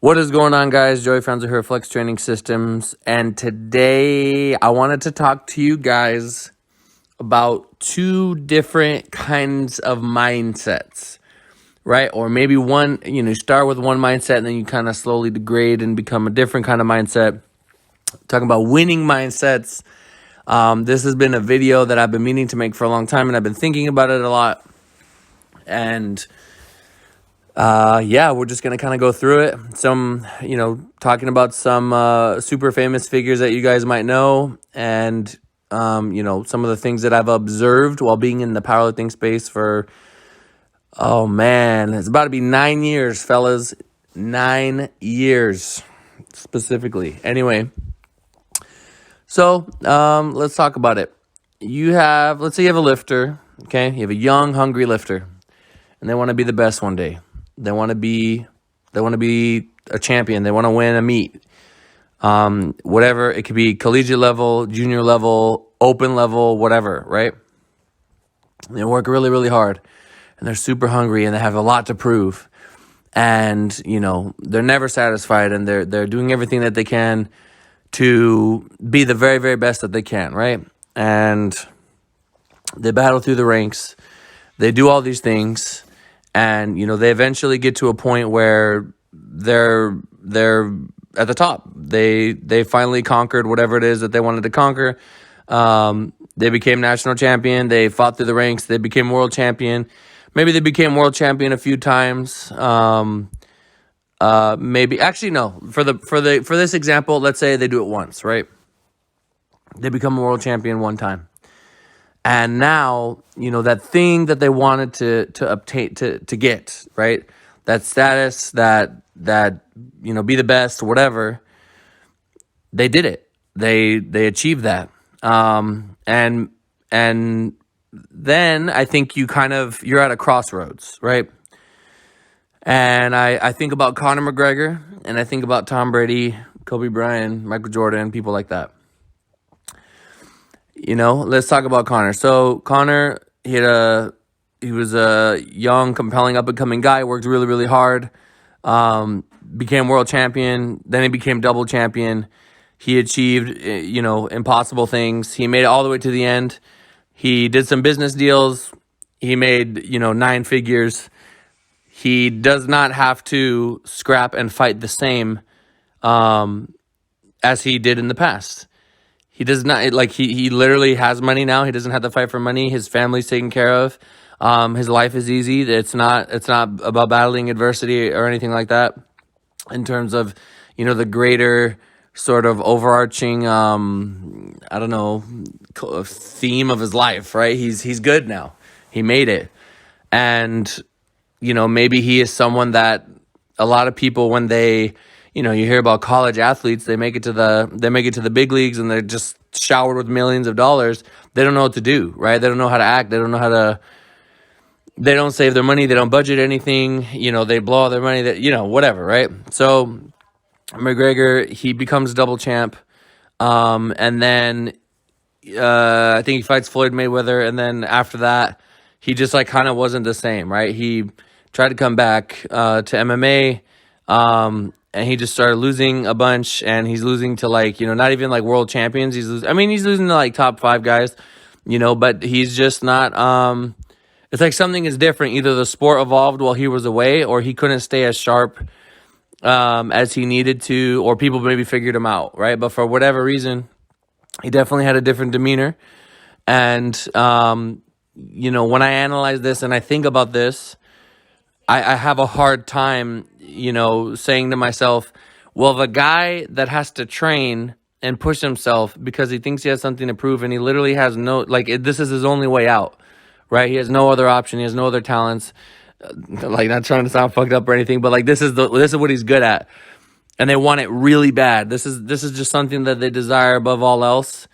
What is going on, guys? Joey Franzo here, Flex Training Systems, and today I wanted to talk to you guys about two different kinds of mindsets, right? Or maybe one, you start with one mindset and then you kind of slowly degrade and become a different kind of mindset. Talking about winning mindsets. This has been a video that I've been meaning to make for a long time, and I've been thinking about it a lot. And we're just going to kind of go through it. Talking about some super famous figures that you guys might know, and, some of the things that I've observed while being in the powerlifting space for, it's about to be 9 years, fellas. 9 years, specifically. Anyway, so let's talk about it. Let's say you have a lifter, okay? You have a young, hungry lifter, and they want to be the best one day. They want to be a champion. They want to win a meet. Whatever. It could be collegiate level, junior level, open level, whatever, right? They work really, really hard, and they're super hungry, and they have a lot to prove. And, they're never satisfied, and they're doing everything that they can to be the very, very best that they can, right? And they battle through the ranks. They do all these things. And, they eventually get to a point where they're at the top. They finally conquered whatever it is that they wanted to conquer. They became national champion. They fought through the ranks. They became world champion. Maybe they became world champion a few times. Maybe actually no. For this example, let's say they do it once, right? They become a world champion one time. And now, that thing that they wanted to obtain, to get, right? That status, that be the best, whatever. They did it. They achieved that. And then I think you're at a crossroads, right? And I think about Conor McGregor, and I think about Tom Brady, Kobe Bryant, Michael Jordan, people like that. Let's talk about Conor. So Conor, he was a young, compelling, up-and-coming guy, worked really, really hard, became world champion, then he became double champion. He achieved, impossible things. He made it all the way to the end. He did some business deals. He made, 9 figures. He does not have to scrap and fight the same as he did in the past. He does not, he literally has money now. He doesn't have to fight for money. His family's taken care of. His life is easy. It's not about battling adversity or anything like that. In terms of, the greater sort of overarching, theme of his life, right? He's good now. He made it. And, maybe he is someone that a lot of people, when they, you hear about college athletes, they make it to the big leagues and they're just showered with millions of dollars. They don't know what to do, right? They don't know how to act. They don't save their money. They don't budget anything. They blow all their money, whatever, right? So McGregor, he becomes double champ. And then I think he fights Floyd Mayweather. And then after that, he just kind of wasn't the same, right? He tried to come back to MMA. And he just started losing a bunch, and he's losing to not even world champions. He's losing to top 5 guys, but he's just not, it's something is different. Either the sport evolved while he was away, or he couldn't stay as sharp, as he needed to, or people maybe figured him out, right? But for whatever reason, he definitely had a different demeanor. And, when I analyze this and I think about this, I have a hard time, saying to myself, well, the guy that has to train and push himself because he thinks he has something to prove, and he literally has this is his only way out, right? He has no other option. He has no other talents. Not trying to sound fucked up or anything, but this is what he's good at, and they want it really bad. This is just something that they desire above all else.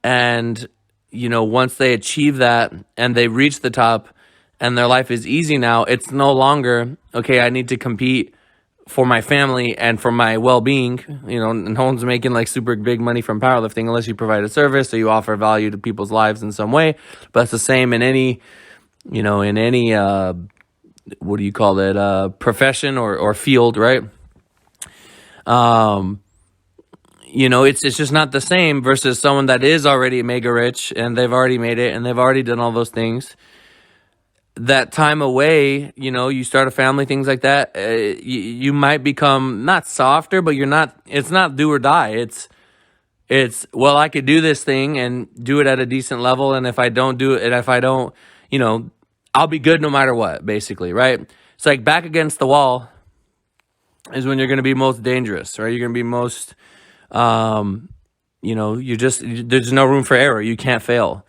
And, once they achieve that and they reach the top, and their life is easy now, it's no longer, okay, I need to compete for my family and for my well-being. No one's making super big money from powerlifting unless you provide a service or you offer value to people's lives in some way. But it's the same in any, profession or field, right? Um, it's just not the same versus someone that is already mega rich and they've already made it and they've already done all those things. That time away, you start a family, things like that. You might become not softer, but it's not do or die. Well, I could do this thing and do it at a decent level. And if I don't do it, and if I don't, I'll be good no matter what, basically, right? It's like back against the wall is when you're going to be most dangerous, right? You're going to be most, there's no room for error. You can't fail,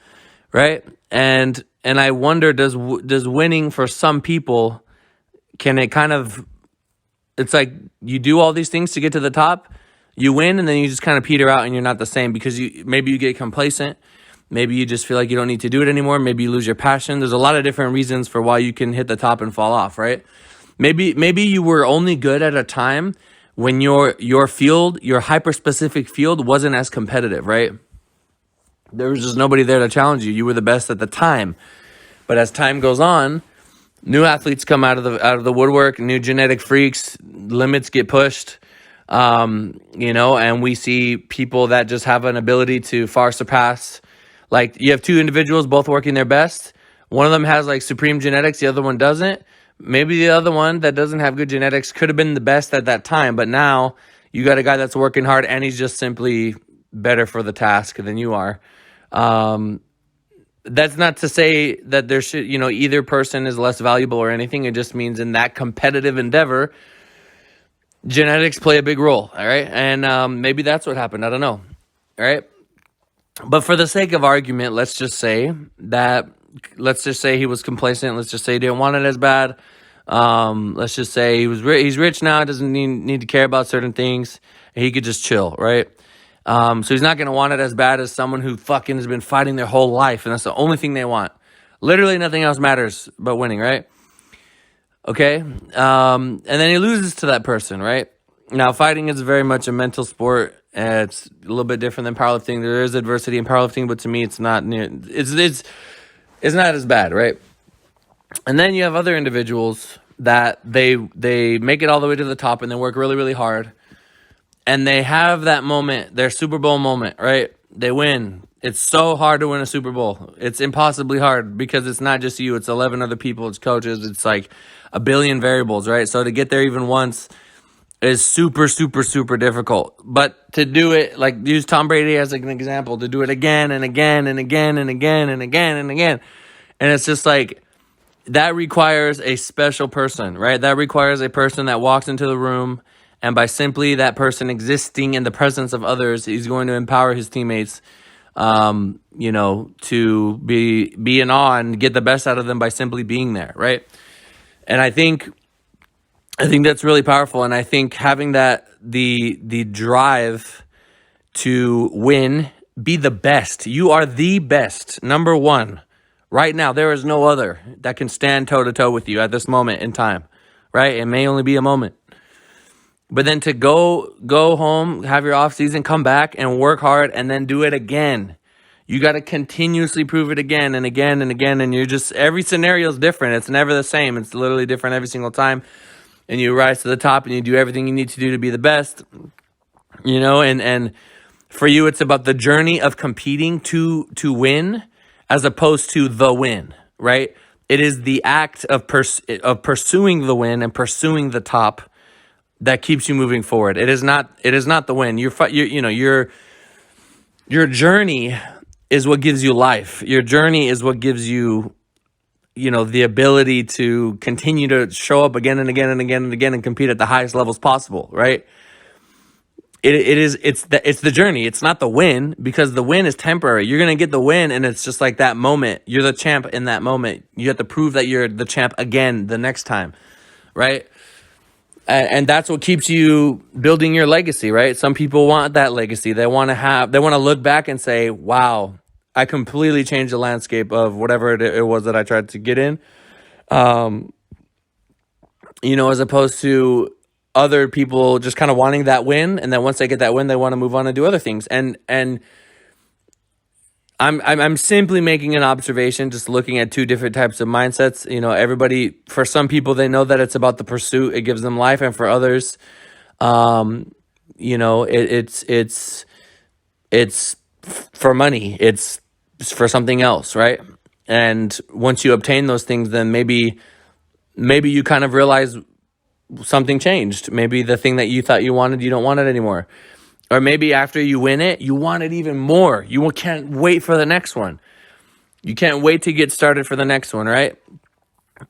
right? And I wonder, does winning for some people, can it kind of, it's like you do all these things to get to the top, you win, and then you just kind of peter out and you're not the same because maybe you get complacent. Maybe you just feel like you don't need to do it anymore. Maybe you lose your passion. There's a lot of different reasons for why you can hit the top and fall off, right? Maybe you were only good at a time when your field, your hyper-specific field wasn't as competitive, right? There was just nobody there to challenge you. You were the best at the time. But as time goes on, new athletes come out of the woodwork, new genetic freaks, limits get pushed. And we see people that just have an ability to far surpass. Like you have two individuals both working their best. One of them has like supreme genetics, the other one doesn't. Maybe the other one that doesn't have good genetics could have been the best at that time, but now you got a guy that's working hard and he's just simply better for the task than you are. That's not to say that there should, either person is less valuable or anything. It just means in that competitive endeavor, genetics play a big role, all right? And maybe that's what happened. I don't know, all right? But for the sake of argument, let's just say he was complacent. Let's just say he didn't want it as bad. Let's just say he's rich now, doesn't need to care about certain things. He could just chill, right? So he's not going to want it as bad as someone who fucking has been fighting their whole life, and that's the only thing they want. Literally nothing else matters but winning, right? Okay? And then he loses to that person, right? Now, fighting is very much a mental sport. It's a little bit different than powerlifting. There is adversity in powerlifting, but to me, it's not not as bad, right? And then you have other individuals that they make it all the way to the top and they work really, really hard. And they have that moment, their Super Bowl moment, right? They win. It's so hard to win a Super Bowl. It's impossibly hard because it's not just you. It's 11 other people. It's coaches. It's like a billion variables, right? So to get there even once is super, super, super difficult. But to do it, like use Tom Brady as an example, to do it again and again and again and again and again and again. And it's just like, that requires a special person, right? That requires a person that walks into the room, and by simply that person existing in the presence of others, he's going to empower his teammates, to be in awe and get the best out of them by simply being there, right? And I think that's really powerful. And I think having that the drive to win, be the best. You are the best, number one. Right now, there is no other that can stand toe-to-toe with you at this moment in time, right? It may only be a moment. But then to go home, have your off season, come back and work hard and then do it again. You got to continuously prove it again and again and again. And every scenario is different. It's never the same. It's literally different every single time. And you rise to the top and you do everything you need to do to be the best, and for you, it's about the journey of competing to win as opposed to the win, right? It is the act of pursuing the win and pursuing the top that keeps you moving forward. It is not the win. Your journey is what gives you life. Your journey is what gives you, the ability to continue to show up again and again and again and again and compete at the highest levels possible, right? It's the journey. It's not the win, because the win is temporary. You're going to get the win and it's just like that moment. You're the champ in that moment. You have to prove that you're the champ again the next time, right? And that's what keeps you building your legacy, right? Some people want that legacy. They want to look back and say, wow, I completely changed the landscape of whatever it was that I tried to get in. As opposed to other people just kind of wanting that win, and then once they get that win, they want to move on and do other things. And I'm simply making an observation, just looking at two different types of mindsets. For some people, they know that it's about the pursuit; it gives them life, and for others, it's for money. It's for something else, right? And once you obtain those things, then maybe you kind of realize something changed. Maybe the thing that you thought you wanted, you don't want it anymore. Or maybe after you win it, you want it even more. You can't wait for the next one. You can't wait to get started for the next one, right?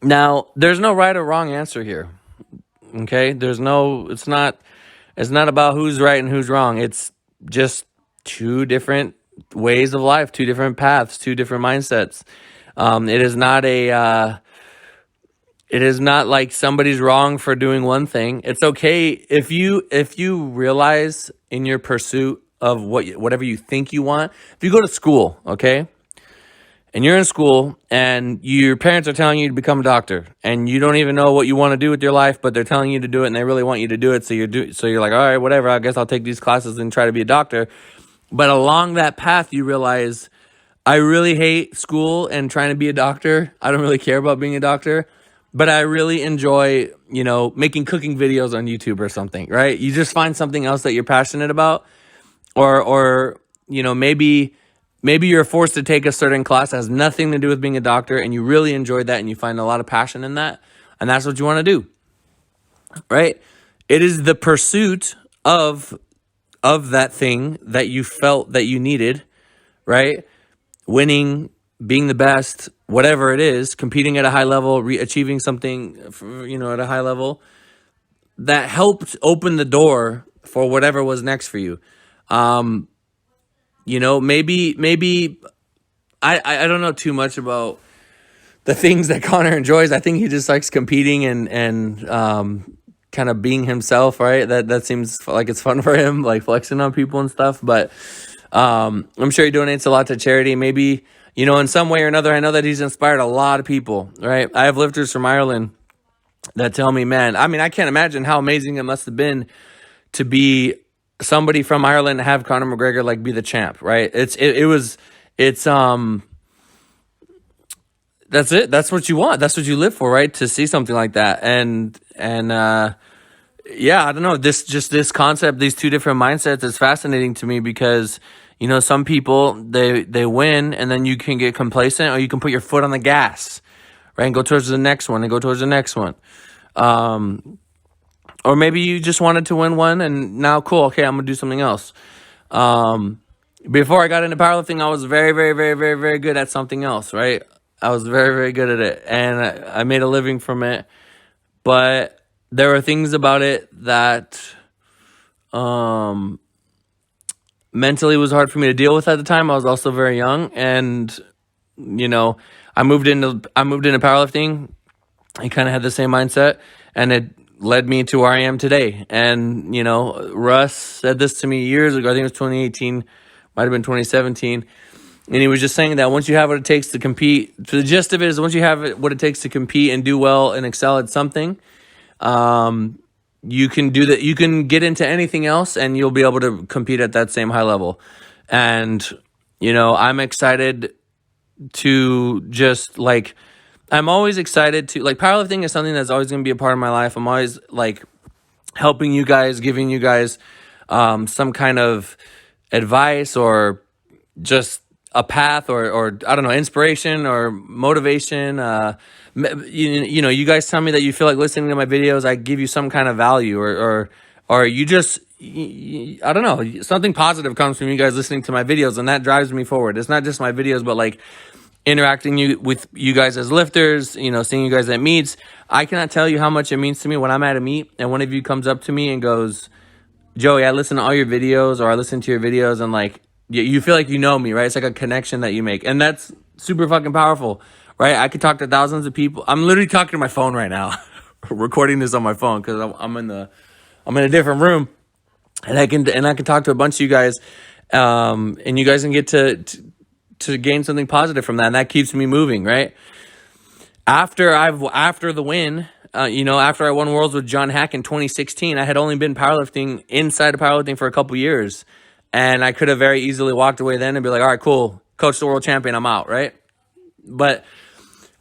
Now, there's no right or wrong answer here. Okay? It's not about who's right and who's wrong. It's just two different ways of life, two different paths, two different mindsets. It is not like somebody's wrong for doing one thing. It's okay if you realize in your pursuit of whatever you think you want. If you go to school, okay, and you're in school and your parents are telling you to become a doctor and you don't even know what you want to do with your life, but they're telling you to do it and they really want you to do it. So you're like, all right, whatever, I guess I'll take these classes and try to be a doctor. But along that path, you realize I really hate school and trying to be a doctor. I don't really care about being a doctor, but I really enjoy, making cooking videos on YouTube or something, right? You just find something else that you're passionate about, or maybe you're forced to take a certain class that has nothing to do with being a doctor and you really enjoy that and you find a lot of passion in that, and that's what you want to do, right? It is the pursuit of that thing that you felt that you needed, right? Winning, being the best, whatever it is, competing at a high level, achieving something, at a high level, that helped open the door for whatever was next for you. Maybe I don't know too much about the things that Connor enjoys. I think he just likes competing and kind of being himself, right? That seems like it's fun for him, like flexing on people and stuff. But I'm sure he donates a lot to charity. Maybe, in some way or another, I know that he's inspired a lot of people, right? I have lifters from Ireland that tell me, man, I mean, I can't imagine how amazing it must have been to be somebody from Ireland to have Conor McGregor be the champ, right? That's it. That's what you want. That's what you live for, right? To see something like that. And yeah, I don't know. This concept, these two different mindsets is fascinating to me because, some people, they win and then you can get complacent or you can put your foot on the gas, right? And go towards the next one and go towards the next one. Or maybe you just wanted to win one and now, cool, okay, I'm going to do something else. Before I got into powerlifting, I was very, very, very, very, very good at something else, right? I was very, very good at it, and I made a living from it. But there were things about it that mentally was hard for me to deal with at the time. I was also very young, and I moved into powerlifting. I kind of had the same mindset, and it led me to where I am today. And Russ said this to me years ago. I think it was 2018, might have been 2017. And he was just saying that once you have what it takes to compete, the gist of it is once you have what it takes to compete and do well and excel at something, you can do that. You can get into anything else and you'll be able to compete at that same high level. And, I'm excited to just I'm always excited to powerlifting is something that's always going to be a part of my life. I'm always helping you guys, giving you guys some kind of advice or just a path or I don't know, inspiration or motivation. You guys tell me that you feel like listening to my videos, I give you some kind of value or you just, I don't know, something positive comes from you guys listening to my videos, and that drives me forward. It's not just my videos, but interacting with you guys as lifters, seeing you guys at meets. I cannot tell you how much it means to me when I'm at a meet and one of you comes up to me and goes, Joey, I listen to all your videos, or I listen to your videos, and you feel like you know me, right? It's like a connection that you make. And that's super fucking powerful, right? I could talk to thousands of people. I'm literally talking to my phone right now, recording this on my phone because I'm in a different room, and I can talk to a bunch of you guys, and you guys can get to gain something positive from that, and that keeps me moving, right? After the win, after I won Worlds with John Hack in 2016, I had only been powerlifting inside of powerlifting for a couple years. And I could have very easily walked away then and be like, all right, cool, coach the world champion, I'm out, right? But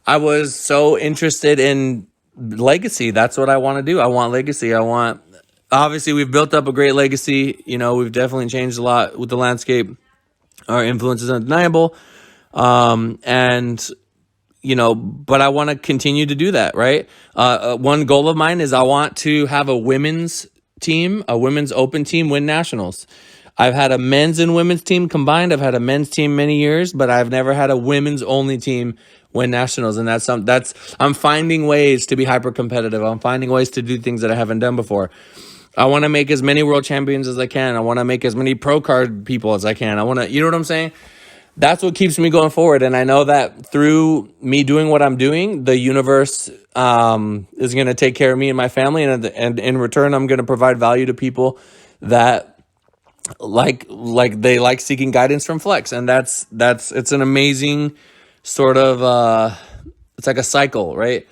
I was so interested in legacy. That's what I want to do. I want legacy. I want obviously we've built up a great legacy. You know, we've definitely changed a lot with the landscape. Our influence is undeniable. And you know, but I want to continue to do that, right? One goal of mine is I want to have a women's team, a women's open team win nationals. I've had a men's and women's team combined. I've had a men's team many years, but I've never had a women's only team win nationals. And I'm finding ways to be hyper competitive. I'm finding ways to do things that I haven't done before. I want to make as many world champions as I can. I want to make as many pro card people as I can. You know what I'm saying? That's what keeps me going forward. And I know that through me doing what I'm doing, the universe is going to take care of me and my family. And in return, I'm going to provide value to people that they like seeking guidance from Flex. And it's an amazing sort of, it's like a cycle, right?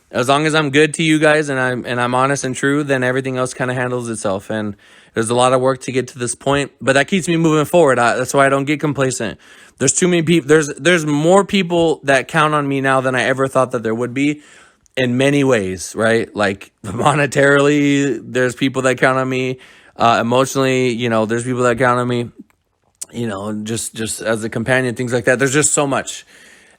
As long as I'm good to you guys and I'm honest and true, then everything else kind of handles itself. And there's a lot of work to get to this point, but that keeps me moving forward. That's why I don't get complacent. There's too many people. There's more people that count on me now than I ever thought that there would be, in many ways, right? Like monetarily, there's people that count on me. Emotionally, you know, there's people that count on me. You know, just as a companion, things like that. There's just so much,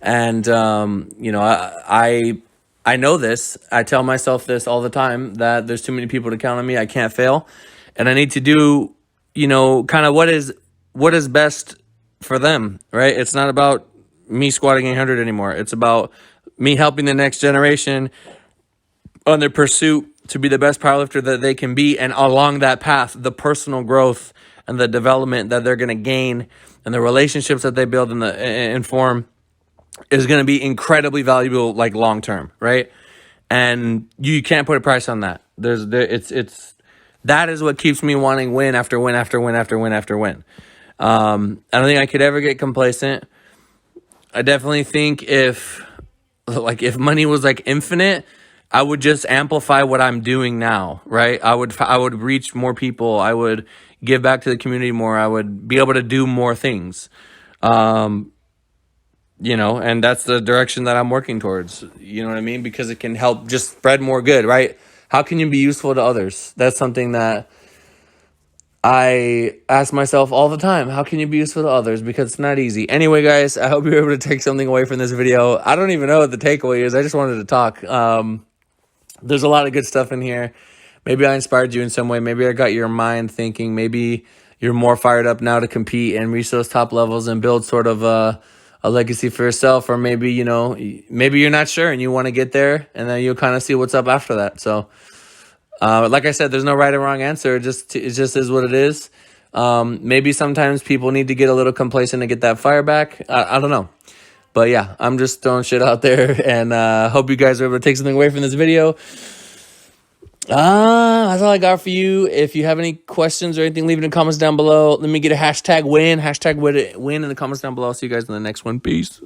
and you know, I know this. I tell myself this all the time, that there's too many people to count on me. I can't fail. And I need to do, you know, kind of what is best for them, right? It's not about me squatting 800 anymore. It's about me helping the next generation on their pursuit to be the best powerlifter that they can be. And along that path, the personal growth and the development that they're going to gain and the relationships that they build and form is going to be incredibly valuable, like long term, right? And you can't put a price on that. That is what keeps me wanting win after win after win after win after win. I don't think I could ever get complacent. I definitely think if money was like infinite, I would just amplify what I'm doing now, right? I would reach more people. I would give back to the community more. I would be able to do more things. You know, and that's the direction that I'm working towards. You know what I mean? Because it can help just spread more good, right? How can you be useful to others? That's something that I ask myself all the time. How can you be useful to others? Because it's not easy. Anyway, guys, I hope you're able to take something away from this video. I don't even know what the takeaway is. I just wanted to talk. There's a lot of good stuff in here. Maybe I inspired you in some way. Maybe I got your mind thinking. Maybe you're more fired up now to compete and reach those top levels and build sort of a legacy for yourself. Or maybe, you know, maybe you're not sure and you want to get there, and then you'll kind of see what's up after that. So like I said, there's no right or wrong answer. It just is what it is. Maybe sometimes people need to get a little complacent to get that fire back. I don't know. But yeah, I'm just throwing shit out there, and hope you guys are able to take something away from this video. That's all I got for you. If you have any questions or anything, leave it in the comments down below. Let me get a hashtag win in the comments down below. I'll see you guys in the next one. Peace.